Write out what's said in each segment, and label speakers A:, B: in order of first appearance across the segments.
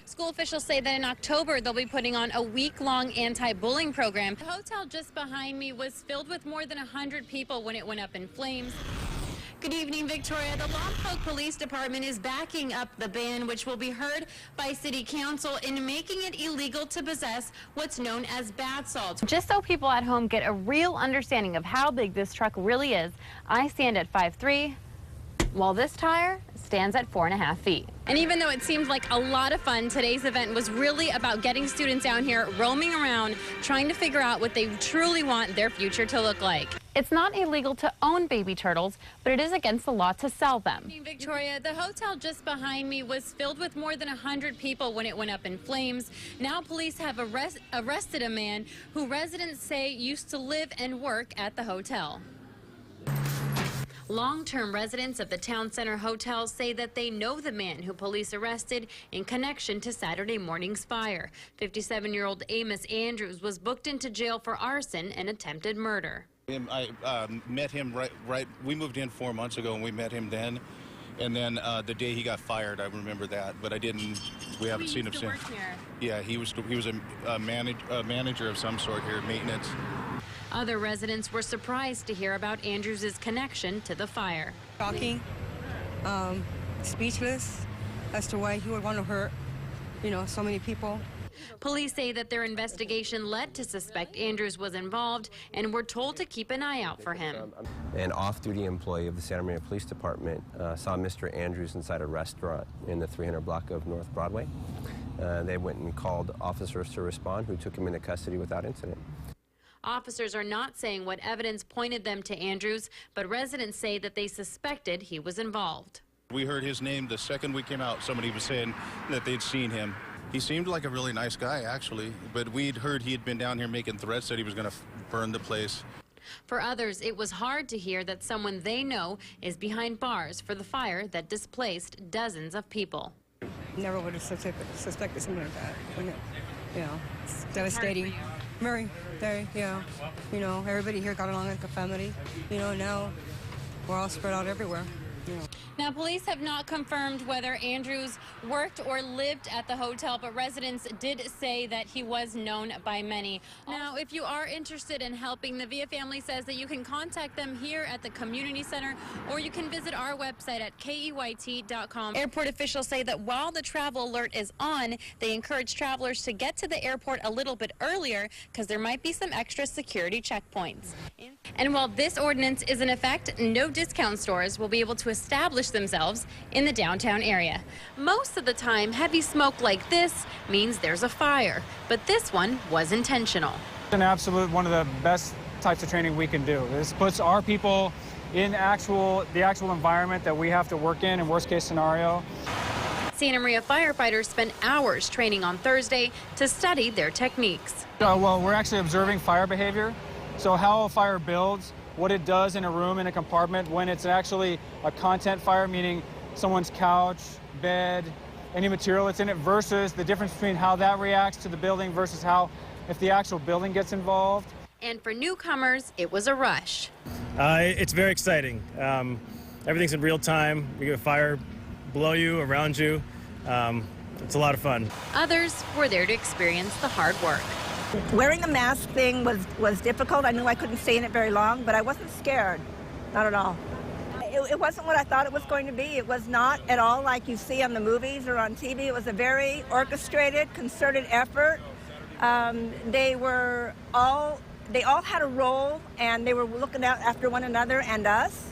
A: School officials say that in October they'll be putting on a week-long anti-bullying program. The hotel just behind me was filled with more than 100 people when it went up in flames. Good evening, Victoria. The Lompoc Police Department is backing up the ban, which will be heard by City Council in making it illegal to possess what's known as bath salts.
B: Just so people at home get a real understanding of how big this truck really is, I stand at 5'3", while this tire stands at 4.5 feet.
A: And even though it seems like a lot of fun, today's event was really about getting students down here roaming around, trying to figure out what they truly want their future to look like.
B: It's not illegal to own baby turtles, but it is against the law to sell them.
A: Victoria, the hotel just behind me was filled with more than 100 people when it went up in flames. Now police have arrested a man who residents say used to live and work at the hotel. Long-term residents of the Town Center Hotel say that they know the man who police arrested in connection to Saturday morning's fire. 57-year-old Amos Andrews was booked into jail for arson and attempted murder.
C: I met him we moved in 4 months ago and we met him then. And then the day he got fired, I remember that, but we haven't seen him since. Yeah, he was a manager of some sort here, maintenance.
A: Other residents were surprised to hear about Andrews' connection to the fire.
D: Shocking, speechless as to why he would want to hurt, so many people.
A: Police say that their investigation led to suspect Andrews was involved and were told to keep an eye out for him.
E: An off-duty employee of the Santa Maria Police Department saw Mr. Andrews inside a restaurant in the 300 block of North Broadway. They went and called officers to respond, who took him into custody without incident.
A: Officers are not saying what evidence pointed them to Andrews, but residents say that they suspected he was involved.
C: We heard his name the second we came out. Somebody was saying that they'd seen him. He seemed like a really nice guy, actually, but we'd heard he had been down here making threats that he was going to burn the place.
A: For others, it was hard to hear that someone they know is behind bars for the fire that displaced dozens of people.
D: Never would have suspected something like that. It's devastating. Very, everybody here got along like a family. Now we're all spread out everywhere.
A: Now, police have not confirmed whether Andrews worked or lived at the hotel, but residents did say that he was known by many. Now, if you are interested in helping, the Villa family says that you can contact them here at the community center, or you can visit our website at KEYT.com. Airport officials say that while the travel alert is on, they encourage travelers to get to the airport a little bit earlier because there might be some extra security checkpoints. And while this ordinance is in effect, no discount stores will be able to establish themselves in the downtown area. Most of the time, heavy smoke like this means there's a fire, but this one was intentional.
F: An absolute one of the best types of training we can do. This puts our people in the actual environment that we have to work in worst case scenario.
A: Santa Maria firefighters spent hours training on Thursday to study their techniques.
F: Well, we're actually observing fire behavior. So how a fire builds, what it does in a room, in a compartment, when it's actually a content fire, meaning someone's couch, bed, any material that's in it, versus the difference between how that reacts to the building versus how if the actual building gets involved.
A: And for newcomers, it was a rush.
G: It's very exciting. Everything's in real time. You get a fire below you, around you. It's a lot of fun.
A: Others were there to experience the hard work.
H: Wearing the mask thing was difficult. I knew I couldn't stay in it very long, but I wasn't scared, not at all. It wasn't what I thought it was going to be. It was not at all like you see on the movies or on TV. It was a very orchestrated, concerted effort. They all had a role, and they were looking out after one another and us.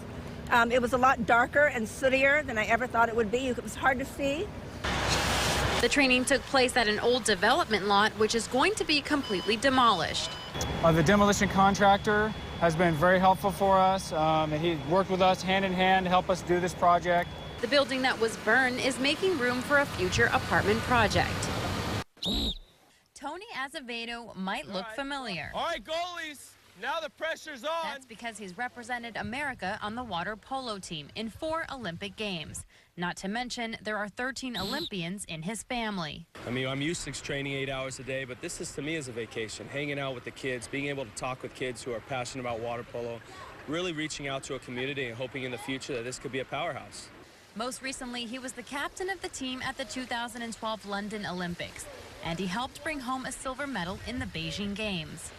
H: It was a lot darker and sootier than I ever thought it would be. It was hard to see.
A: The training took place at an old development lot, which is going to be completely demolished.
F: The demolition contractor has been very helpful for us, and he worked with us hand in hand to help us do this project.
A: The building that was burned is making room for a future apartment project. Tony Azevedo might look familiar.
I: All right, goalies, now the pressure's on.
A: That's because he's represented America on the water polo team in 4 Olympic Games. Not to mention, there are 13 Olympians in his family.
G: I mean, I'm used to training 8 hours a day, but this is to me is a vacation, hanging out with the kids, being able to talk with kids who are passionate about water polo, really reaching out to a community and hoping in the future that this could be a powerhouse.
B: Most recently, he was the captain of the team at the 2012 London Olympics, and he helped bring home a silver medal in the Beijing Games.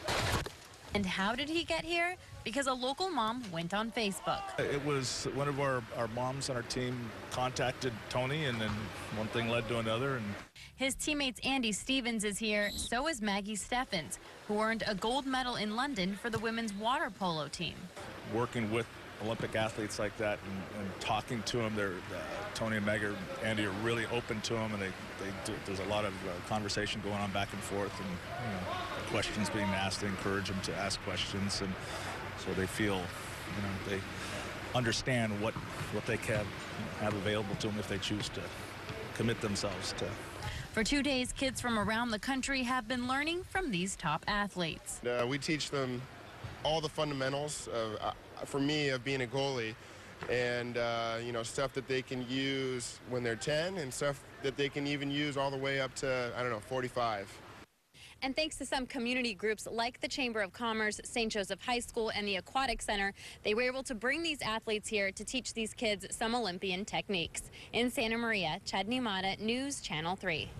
B: And how did he get here? Because a local mom went on Facebook.
J: It was one of our moms on our team contacted Tony, and then one thing led to another. And
B: his teammates Andy Stevens is here, so is Maggie Steffens, who earned a gold medal in London for the women's water polo team.
J: Working with Olympic athletes like that and talking to them, Tony and Maggie, Andy are really open to them, and there's a lot of conversation going on back and forth, and questions being asked. They encourage them to ask questions, and so they feel, they understand what they can have available to them if they choose to commit themselves to.
B: For 2 days, kids from around the country have been learning from these top athletes.
K: We teach them all the fundamentals for me, of being a goalie, and stuff that they can use when they're 10, and stuff that they can even use all the way up to, 45.
A: And thanks to some community groups like the Chamber of Commerce, St. Joseph High School, and the Aquatic Center, they were able to bring these athletes here to teach these kids some Olympian techniques. In Santa Maria, Chudney, Matta, News Channel 3.